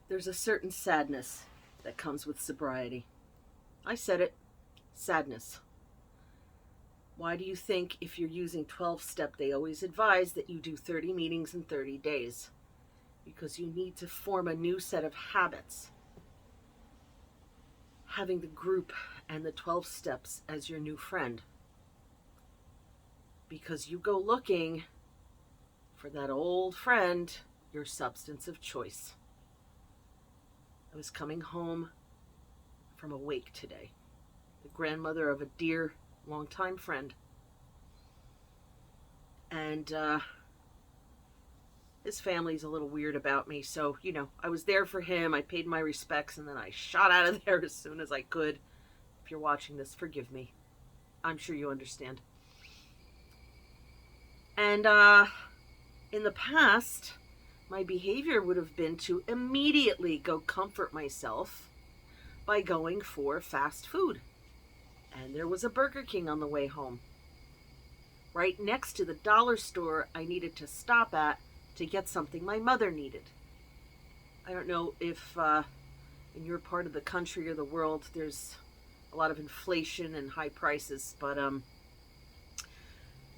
There's a certain sadness that comes with sobriety. I said it, sadness. Why do you think if you're using 12-step, they always advise that you do 30 meetings in 30 days? Because you need to form a new set of habits. Having the group and the 12 steps as your new friend. Because you go looking for that old friend, your substance of choice. I was coming home from a wake today. The grandmother of a dear, longtime friend. And his family's a little weird about me, so, I was there for him. I paid my respects, and then I shot out of there as soon as I could. If you're watching this, forgive me. I'm sure you understand. And in the past, my behavior would have been to immediately go comfort myself by going for fast food. And there was a Burger King on the way home, right next to the dollar store I needed to stop at to get something my mother needed. I don't know if in your part of the country or the world there's a lot of inflation and high prices, but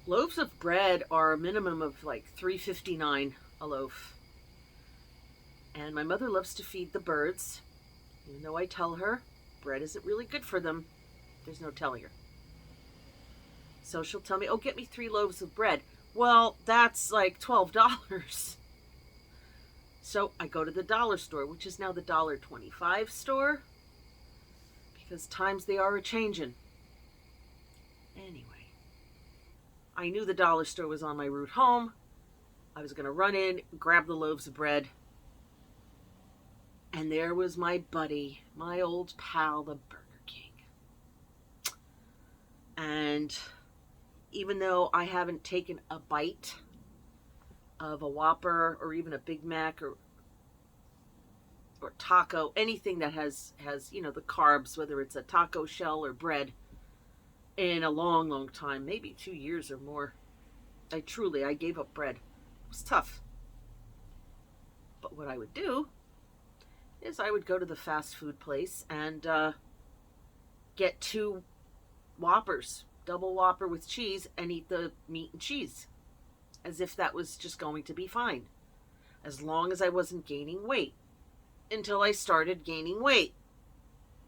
loaves of bread are a minimum of like $3.59 a loaf. And my mother loves to feed the birds, even though I tell her bread isn't really good for them. There's no telling her. So she'll tell me, oh, get me 3 loaves of bread. Well, that's like $12. So I go to the dollar store, which is now the $1.25 store, because times they are a-changin'. Anyway, I knew the dollar store was on my route home. I was going to run in, grab the loaves of bread. And there was my buddy, my old pal, the Burger King. And even though I haven't taken a bite of a Whopper or even a Big Mac or taco, anything that has the carbs, whether it's a taco shell or bread, in a long, long time, maybe 2 years or more. I gave up bread. It was tough. But what I would do is I would go to the fast food place and get 2 Whoppers, double Whopper with cheese, and eat the meat and cheese as if that was just going to be fine, as long as I wasn't gaining weight, until I started gaining weight,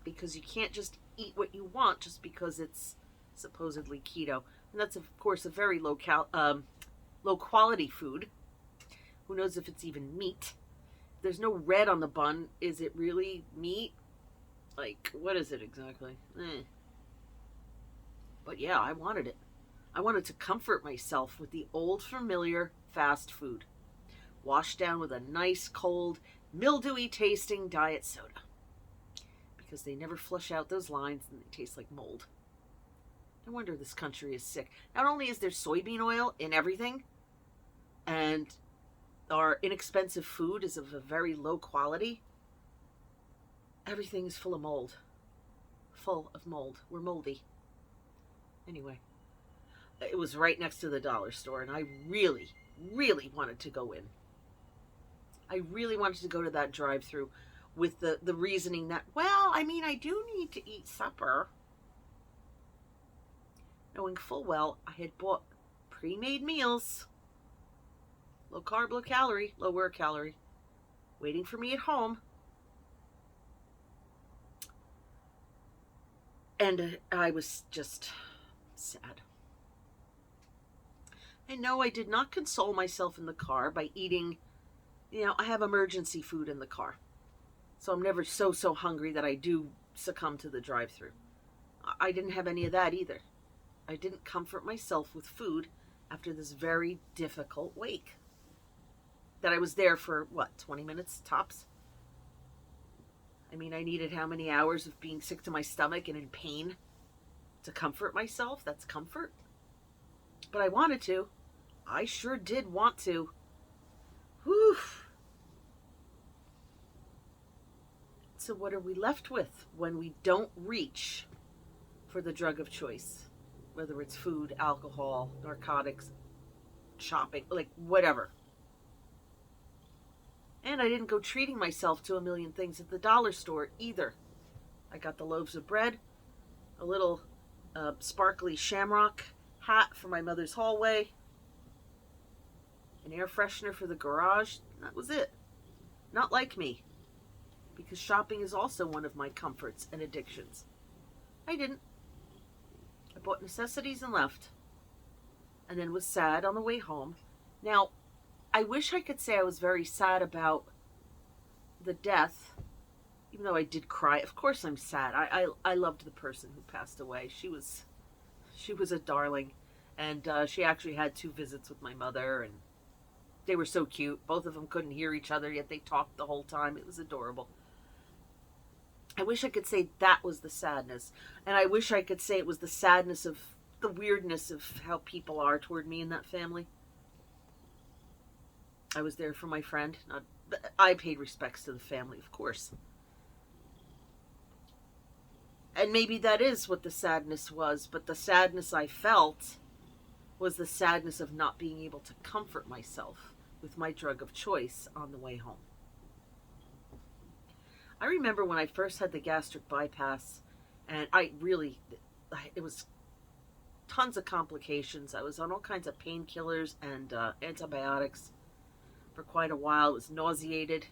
because you can't just eat what you want just because it's supposedly keto. And that's, of course, a very low quality food. Who knows if it's even meat? There's no red on the bun. Is it really meat? Like, what is it exactly? But yeah, I wanted it. I wanted to comfort myself with the old familiar fast food, washed down with a nice cold, mildewy tasting diet soda, because they never flush out those lines and they taste like mold. No wonder this country is sick. Not only is there soybean oil in everything, and our inexpensive food is of a very low quality, everything is full of mold. Full of mold. We're moldy. Anyway, it was right next to the dollar store, and I really, really wanted to go in. I really wanted to go to that drive-thru with the reasoning that, well, I do need to eat supper. Knowing full well I had bought pre-made meals, low carb, lower calorie, waiting for me at home. And I was just sad. And no, I did not console myself in the car by eating, I have emergency food in the car. So I'm never so hungry that I do succumb to the drive-thru. I didn't have any of that either. I didn't comfort myself with food after this very difficult wake. That I was there for, 20 minutes tops? I needed how many hours of being sick to my stomach and in pain to comfort myself? That's comfort. But I wanted to. I sure did want to. Whew. So what are we left with when we don't reach for the drug of choice? Whether it's food, alcohol, narcotics, shopping, like whatever. And I didn't go treating myself to a million things at the dollar store either. I got the loaves of bread, a little sparkly shamrock hat for my mother's hallway, an air freshener for the garage. That was it. Not like me, because shopping is also one of my comforts and addictions. I didn't. I bought necessities and left, and then was sad on the way home. Now, I wish I could say I was very sad about the death, even though I did cry. Of course I'm sad. I loved the person who passed away. She was a darling, and she actually had 2 visits with my mother, and they were so cute. Both of them couldn't hear each other, yet they talked the whole time. It was adorable. I wish I could say that was the sadness, and I wish I could say it was the sadness of the weirdness of how people are toward me in that family. I was there for my friend. I paid respects to the family, of course. And maybe that is what the sadness was, but the sadness I felt was the sadness of not being able to comfort myself with my drug of choice on the way home. I remember when I first had the gastric bypass, and it was tons of complications. I was on all kinds of painkillers and antibiotics for quite a while. I was nauseated.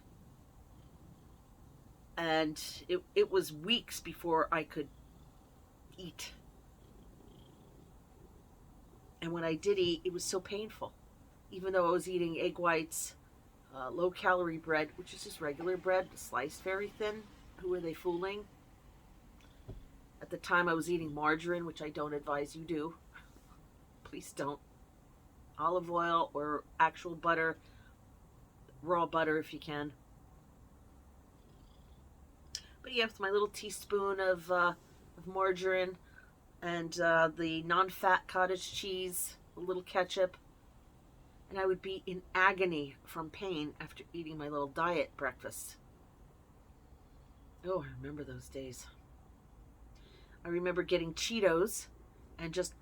And it was weeks before I could eat. And when I did eat, it was so painful. Even though I was eating egg whites, low-calorie bread, which is just regular bread, sliced very thin. Who are they fooling? At the time, I was eating margarine, which I don't advise you do. Please don't. Olive oil or actual butter, raw butter if you can. But yeah, with my little teaspoon of margarine and the non-fat cottage cheese, a little ketchup, and I would be in agony from pain after eating my little diet breakfast. Oh, I remember those days. I remember getting Cheetos and just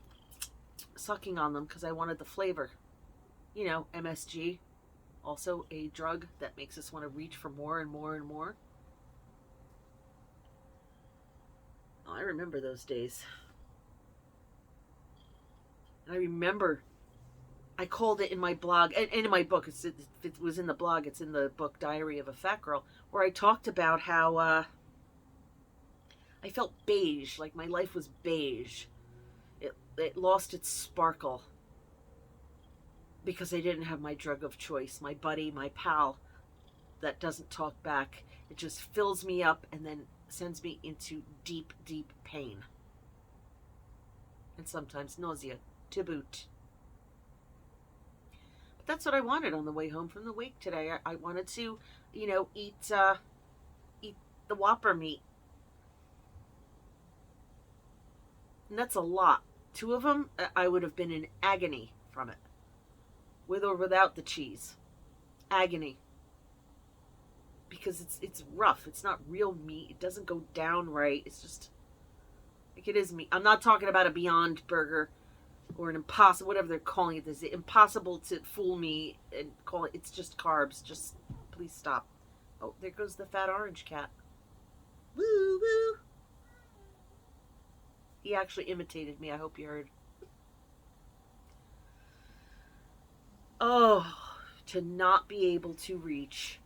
sucking on them because I wanted the flavor. You know, MSG, also a drug that makes us want to reach for more and more and more. Oh, I remember those days. And I remember I called it in my blog, and in my book, if it was in the blog, it's in the book Diary of a Fat Girl, where I talked about how I felt beige, like my life was beige. It lost its sparkle because I didn't have my drug of choice, my buddy, my pal that doesn't talk back. It just fills me up and then sends me into deep, deep pain. And sometimes nausea to boot. But that's what I wanted on the way home from the wake today. I wanted to, eat the Whopper meat. And that's a lot. 2 of them, I would have been in agony from it. With or without the cheese. Agony. Because it's rough. It's not real meat. It doesn't go down right. It's just like it is meat. I'm not talking about a Beyond Burger or an Impossible, whatever they're calling it. It's impossible to fool me and call it. It's just carbs. Just please stop. Oh, there goes the fat orange cat. Woo woo. He actually imitated me. I hope you heard. Oh, to not be able to reach,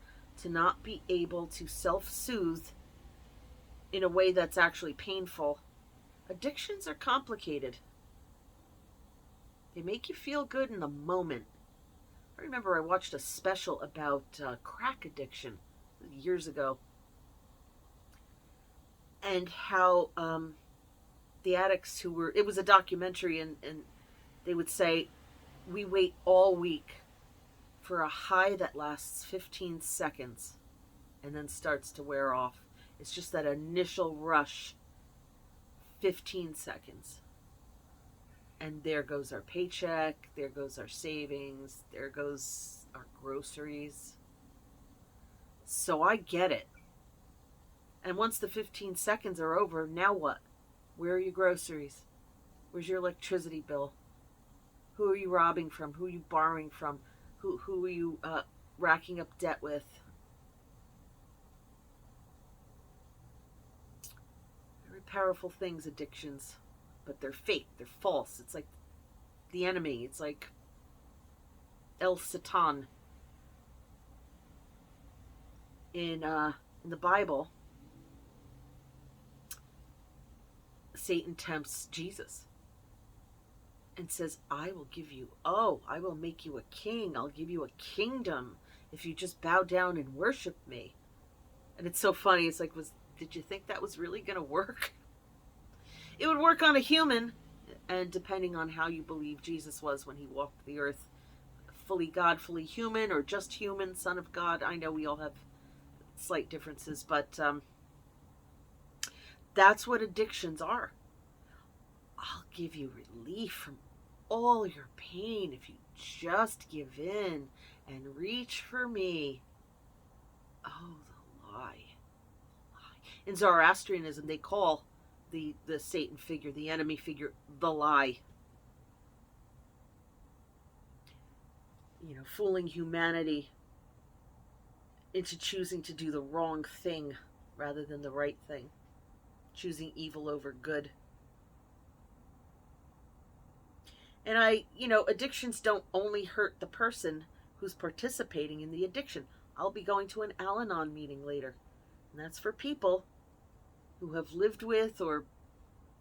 to not be able to self-soothe in a way that's actually painful. Addictions are complicated. They make you feel good in the moment. I remember I watched a special about crack addiction years ago. And how the addicts it was a documentary, and they would say, we wait all week for a high that lasts 15 seconds and then starts to wear off. It's just that initial rush, 15 seconds. And there goes our paycheck, there goes our savings, there goes our groceries. So I get it. And once the 15 seconds are over, now what? Where are your groceries? Where's your electricity bill? Who are you robbing from? Who are you borrowing from? Who are you racking up debt with? powerful things, addictions, but they're fake, they're false. It's like the enemy, it's like El Satan in the Bible. Satan tempts Jesus and says, I will make you a king. I'll give you a kingdom if you just bow down and worship me. And it's so funny. It's like, did you think that was really going to work? It would work on a human, and depending on how you believe Jesus was when he walked the earth, fully God, fully human, or just human, son of God. I know we all have slight differences, but that's what addictions are. I'll give you relief from all your pain if you just give in and reach for me. Oh, the lie. In Zoroastrianism, they call the Satan figure, the enemy figure, the lie. Fooling humanity into choosing to do the wrong thing rather than the right thing. Choosing evil over good. And addictions don't only hurt the person who's participating in the addiction. I'll be going to an Al-Anon meeting later. And that's for people who have lived with or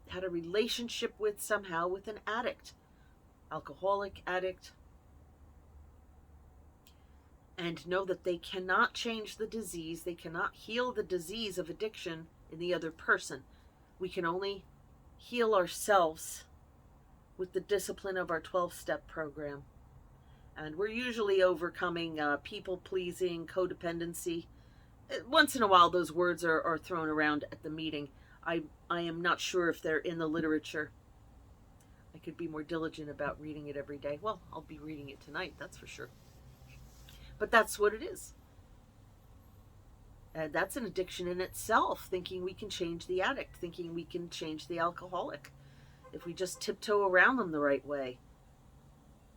had a relationship with somehow with an addict. Alcoholic, addict. And know that they cannot change the disease. They cannot heal the disease of addiction in the other person. We can only heal ourselves with the discipline of our 12-step program. And we're usually overcoming people-pleasing, codependency. Once in a while, those words are thrown around at the meeting. I am not sure if they're in the literature. I could be more diligent about reading it every day. Well, I'll be reading it tonight, that's for sure. But that's what it is. And that's an addiction in itself, thinking we can change the addict, thinking we can change the alcoholic. If we just tiptoe around them the right way.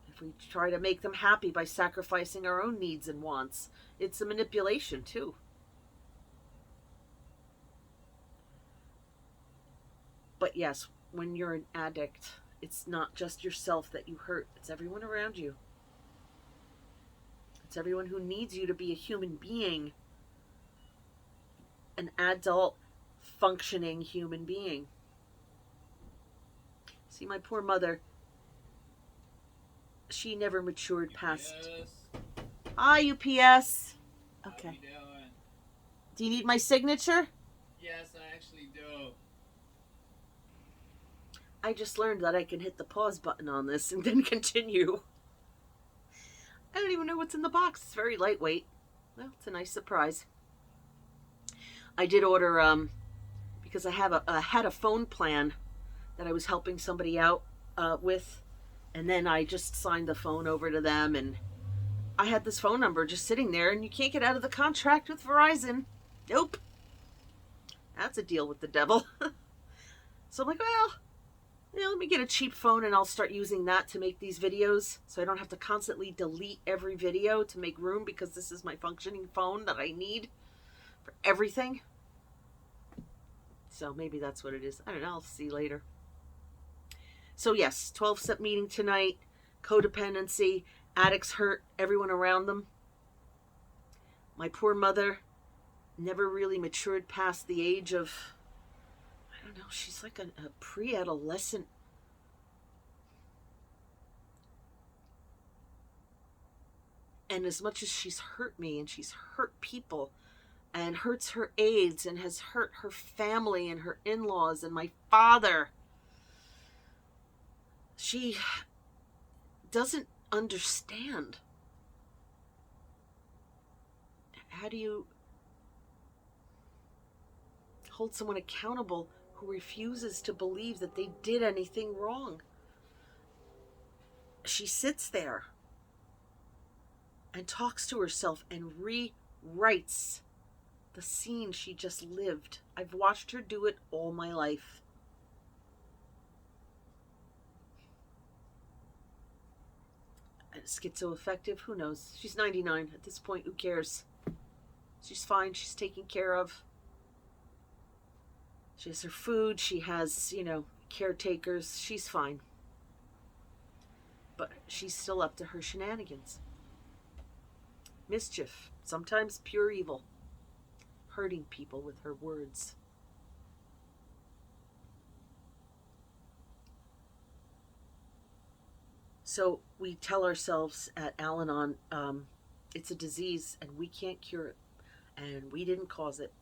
If we try to make them happy by sacrificing our own needs and wants. It's a manipulation too. But yes, when you're an addict, it's not just yourself that you hurt. It's everyone around you. It's everyone who needs you to be a human being. An adult, functioning human being. See, my poor mother, she never matured past... Hi, UPS. Okay. Do you need my signature? Yes, I actually do. I just learned that I can hit the pause button on this and then continue. I don't even know what's in the box. It's very lightweight. Well, it's a nice surprise. I did order, because I had a phone plan that I was helping somebody out with, and then I just signed the phone over to them, and I had this phone number just sitting there, and you can't get out of the contract with Verizon. Nope. That's a deal with the devil. So I'm like, well, let me get a cheap phone and I'll start using that to make these videos, so I don't have to constantly delete every video to make room, because this is my functioning phone that I need for everything. So maybe that's what it is. I don't know. I'll see later. So yes, 12-step meeting tonight. Codependency. Addicts hurt everyone around them. My poor mother never really matured past the age of, I don't know, she's like a pre-adolescent. And as much as she's hurt me and she's hurt people and hurts her aides and has hurt her family and her in-laws and my father, she doesn't understand. How do you hold someone accountable who refuses to believe that they did anything wrong? She sits there and talks to herself and rewrites the scene she just lived. I've watched her do it all my life. Schizoaffective? Who knows? She's 99 at this point. Who cares? She's fine. She's taken care of. She has her food. She has, caretakers. She's fine. But she's still up to her shenanigans. Mischief, sometimes pure evil, hurting people with her words. So we tell ourselves at Al Anon, it's a disease and we can't cure it, and we didn't cause it,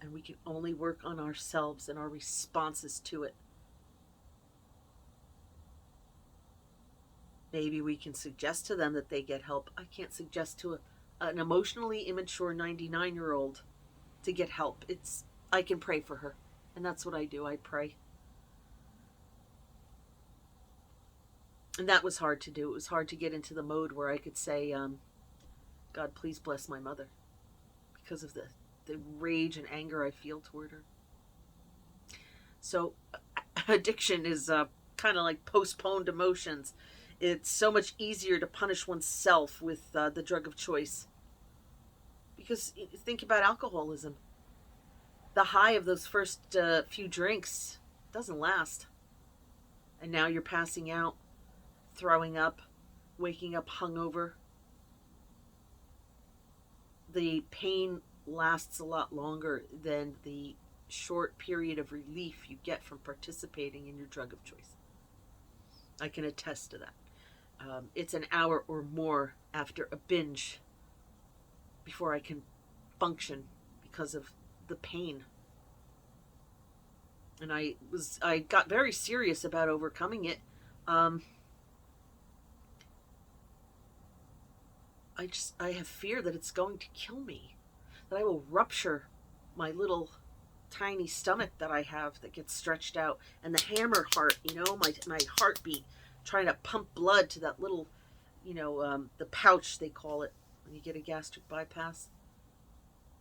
and we can only work on ourselves and our responses to it. Maybe we can suggest to them that they get help. I can't suggest to an emotionally immature 99-year-old to get help. I can pray for her, and that's what I do. I pray. And that was hard to do. It was hard to get into the mode where I could say, God, please bless my mother, because of the rage and anger I feel toward her. So addiction is kind of like postponed emotions. It's so much easier to punish oneself with the drug of choice. Because think about alcoholism. The high of those first few drinks doesn't last. And now you're passing out, throwing up, waking up hungover. The pain lasts a lot longer than the short period of relief you get from participating in your drug of choice. I can attest to that. It's an hour or more after a binge before I can function because of the pain. And I got very serious about overcoming it. I have fear that it's going to kill me, that I will rupture my little tiny stomach that I have that gets stretched out, and the hammer heart, my heartbeat, trying to pump blood to that little, the pouch they call it when you get a gastric bypass.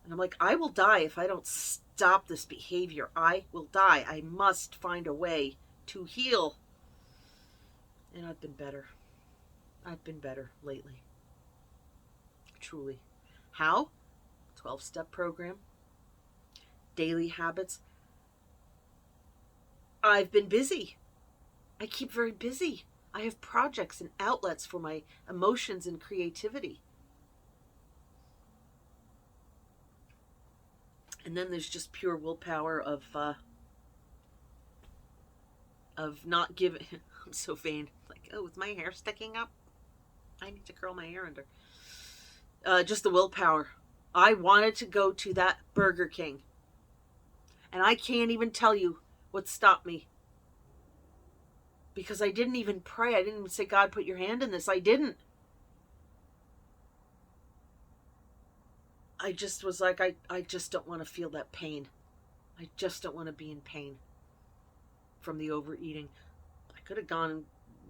And I'm like, I will die if I don't stop this behavior. I will die. I must find a way to heal. And I've been better. I've been better lately. Truly. How? 12-step program. Daily habits. I've been busy. I keep very busy. I have projects and outlets for my emotions and creativity. And then there's just pure willpower of not giving. I'm so vain. Like, oh, with my hair sticking up, I need to curl my hair under. Just the willpower. I wanted to go to that Burger King, and I can't even tell you what stopped me. Because I didn't even pray. I didn't even say, God, put your hand in this. I didn't. I just was like, I just don't want to feel that pain. I just don't want to be in pain from the overeating. I could have gone and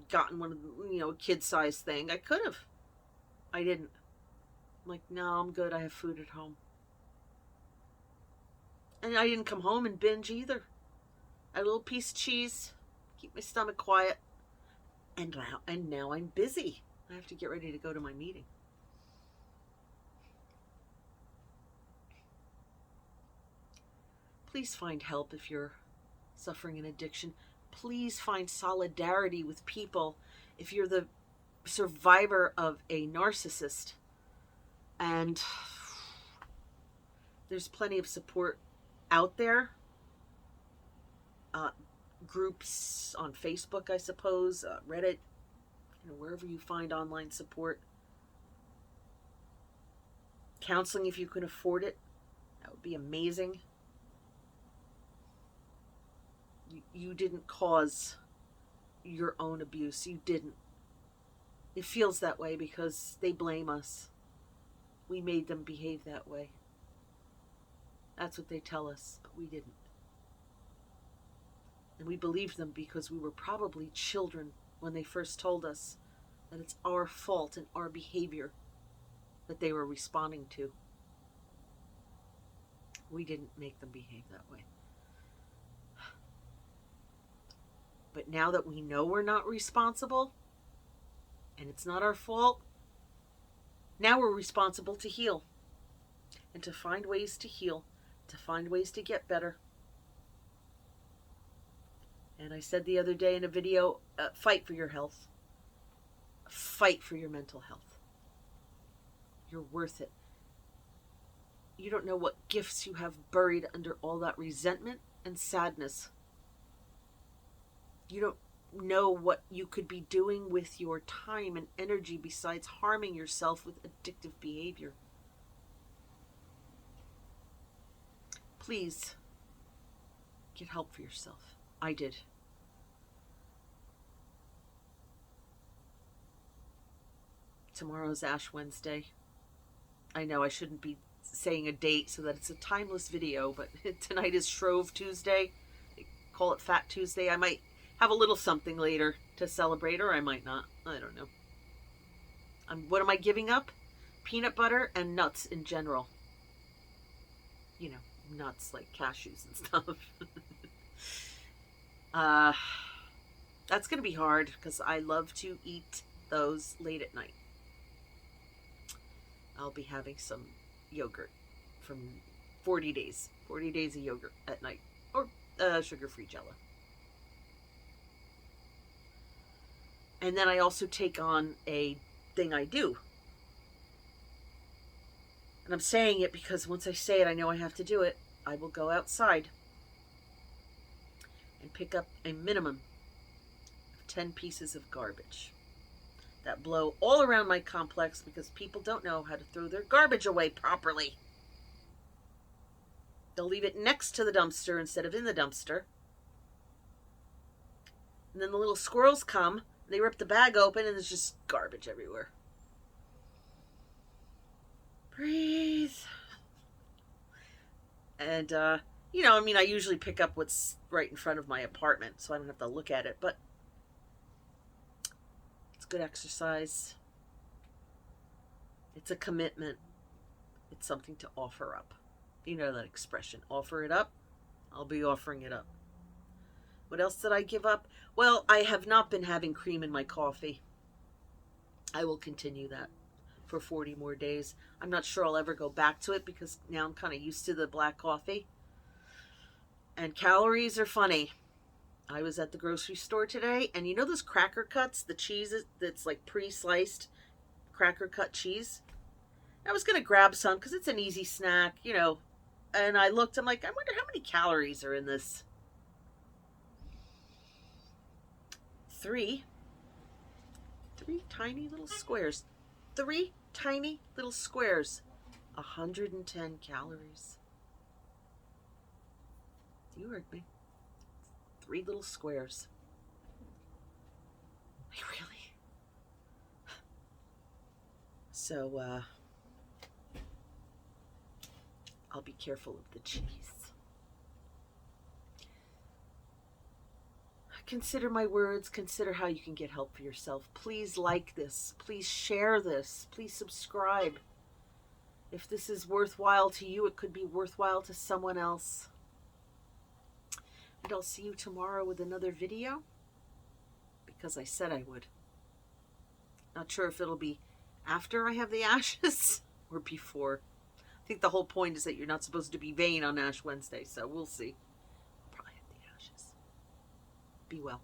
gotten one of the, a kid-sized thing. I could have. I didn't. I'm like, no, I'm good. I have food at home. And I didn't come home and binge either. I had a little piece of cheese, keep my stomach quiet. And now I'm busy. I have to get ready to go to my meeting. Please find help if you're suffering an addiction. Please find solidarity with people if you're the survivor of a narcissist. And there's plenty of support out there. Groups on Facebook, I suppose, Reddit, wherever you find online support. Counseling if you can afford it. That would be amazing. You didn't cause your own abuse. You didn't. It feels that way because they blame us. We made them behave that way. That's what they tell us, but we didn't. And we believed them because we were probably children when they first told us that it's our fault and our behavior that they were responding to. We didn't make them behave that way. But now that we know we're not responsible, and it's not our fault, now we're responsible to heal. And to find ways to heal, to find ways to get better. And I said the other day in a video, fight for your health. Fight for your mental health. You're worth it. You don't know what gifts you have buried under all that resentment and sadness. You don't know what you could be doing with your time and energy besides harming yourself with addictive behavior. Please, get help for yourself. I did. Tomorrow's Ash Wednesday. I know I shouldn't be saying a date so that it's a timeless video, but tonight is Shrove Tuesday. They call it Fat Tuesday. I might have a little something later to celebrate, or I might not. I don't know. What am I giving up? Peanut butter and nuts in general. You know, nuts like cashews and stuff. That's going to be hard because I love to eat those late at night. I'll be having some yogurt from 40 days. 40 days of yogurt at night. Or sugar-free Jell-O. And then I also take on a thing I do. And I'm saying it because once I say it, I know I have to do it. I will go outside and pick up a minimum of 10 pieces of garbage that blow all around my complex because people don't know how to throw their garbage away properly. They'll leave it next to the dumpster instead of in the dumpster. And then the little squirrels come, they rip the bag open, and there's just garbage everywhere. Breathe. And, I usually pick up what's right in front of my apartment, so I don't have to look at it, but it's good exercise. It's a commitment. It's something to offer up. You know that expression, offer it up? I'll be offering it up. What else did I give up? Well, I have not been having cream in my coffee. I will continue that for 40 more days. I'm not sure I'll ever go back to it because now I'm kind of used to the black coffee. And calories are funny. I was at the grocery store today, and you know those cracker cuts, the cheese that's like pre-sliced cracker cut cheese? I was going to grab some because it's an easy snack, and I looked, I'm like, I wonder how many calories are in this. Three tiny little squares. 3 tiny little squares. 110 calories. You heard me. 3 little squares. Really? So, I'll be careful of the cheese. Consider my words. Consider how you can get help for yourself. Please like this. Please share this. Please subscribe. If this is worthwhile to you, it could be worthwhile to someone else. And I'll see you tomorrow with another video because I said I would. Not sure if it'll be after I have the ashes or before. I think the whole point is that you're not supposed to be vain on Ash Wednesday, so we'll see. I'll probably have the ashes. Be well.